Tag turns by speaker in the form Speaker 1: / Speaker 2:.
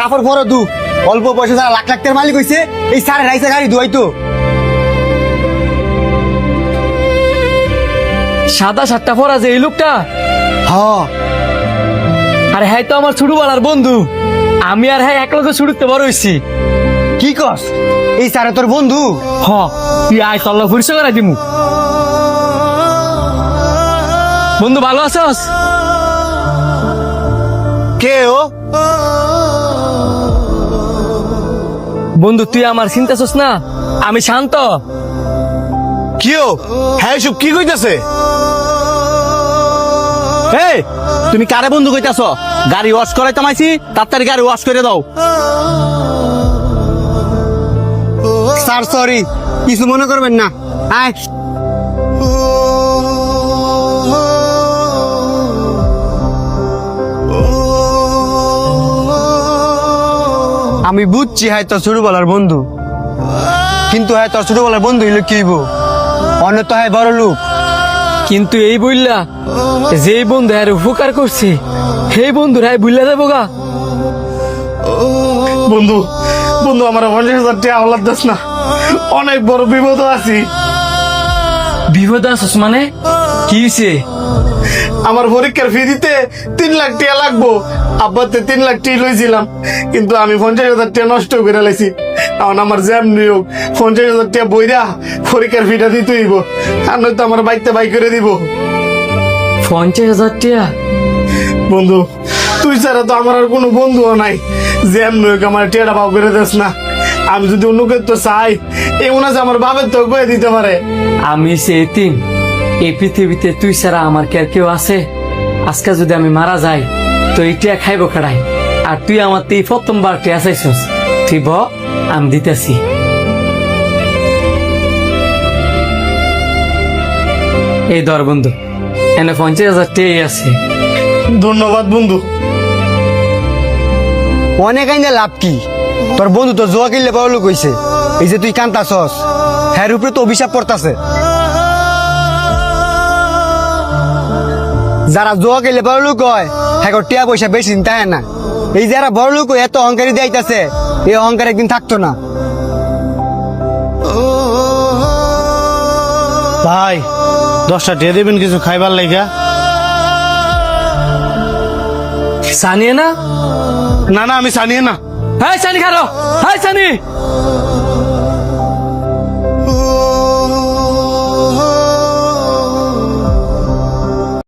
Speaker 1: কাপড় পরো দু অল্প পয়সা যারা লাখ লাখ টাকার মালিক হইছে এই স্যার রাইসা গাড়ি ধুয়াইতো।
Speaker 2: সাদা শার্টটা পরা যে এই লোকটা,
Speaker 1: হ
Speaker 2: আরে হ্যাঁ তো আমার ছোটবেলার বন্ধু। আমি আর হ্যাঁ এক লগে ছুটতে বড় হইছি।
Speaker 1: কি কস? এই স্যার তোর বন্ধু?
Speaker 2: হ, তুই আয় চল্লা পরিচয় করাই দিমু। বন্ধু ভালো আছস?
Speaker 1: কে ও?
Speaker 2: বন্ধু তুই আমার চিন্তাছস না, আমি শান্ত।
Speaker 1: কি ও? হ্যাঁ সব কি কইতাছে? এই তুমি কারে বন্ধু কইতাছ? গাড়ি ওয়াশ করাই তামাইছি, তাড়াতাড়ি গাড়ি ওয়াশ করে দাও। স্যার সরি, কিছু মনে করবেন না। আয় আমি বুঝছি হ্যাঁ তোর ছোটবেলার বন্ধু, কিন্তু হ্যাঁ তোর ছোটবেলার বন্ধু হইলে কি হইব? অন্য তো হ্যাঁ বড় লোক।
Speaker 2: কিন্তু এই বইলা যে বন্ধু আর উপকার করছে সেই বন্ধু রায় বুঝলা দেবো গা।
Speaker 3: বন্ধু বন্ধু আমার 50,000 টাকা আওলাদ দাস না, অনেক বড় বিপদ আছি।
Speaker 2: বিপদ আছস মানে কি হয়েছে?
Speaker 3: আমার পরীক্ষার ফি দিতে 3 লাখ টাকা লাগবো। আব্বাতে 3 লাখ টাকা লইছিলাম, কিন্তু আমি 50,000 টাকা নষ্ট করে লাইছি। এখন আমার জ্যাম নিয়োগ 50,000 টাকা বইরা পরীক্ষার ফিটা দিতে হইব, আর নয়তো আমার বাইকটা বাই করে দিব।
Speaker 2: 50,000 টাকা?
Speaker 3: বন্ধু তুই ছাড়া তো আমার আর কোনো বন্ধুও নাই, জ্যাম নিয়োগ আমার টেটা পাও করে দেস না। আমি যদি অন্য কেউ তো চাই, এমন আছে আমার বাপের তো কয়ে দিতে পারে।
Speaker 2: আমি সে এতিম, এই পৃথিবীতে তুই ছাড়া আমার কে আর কেউ আছে? আজকে যদি আমি মারা যাই তো এইটা খাইব খাড়াই, আর তুই আমার তুই প্রথমবার টিয়া চাইছস। তুই ব, আমি দিতেছি। এই ধর বন্ধু, এনে 50,000 টাকাই আছে।
Speaker 3: ধন্যবাদ বন্ধু।
Speaker 1: অনেক আইনা লাভ কি? তোর বন্ধু তো জোয়া কিনলে বড় লোক হইছে, এই যে তুই কান্তাছস হ্যার উপরে তো অভিশাপ পড়তাছে। যারা জোয়া কিনলে বড় লোক হয় হ্যাঁ টিয়া পয়সা বেশি দিন তাই না। এই যারা বড় লোক এত অহংকারী দিয়াইতাছে, এই অহংকার একদিন থাকতো না।
Speaker 3: ভাই 10টা টাকা দেবেন কিছু খাইবার লাইগা?
Speaker 2: সানিয়ে না?
Speaker 3: না না আমি জানি না।
Speaker 2: হ্যাঁ সানি খারো, হ্যাঁ সানি।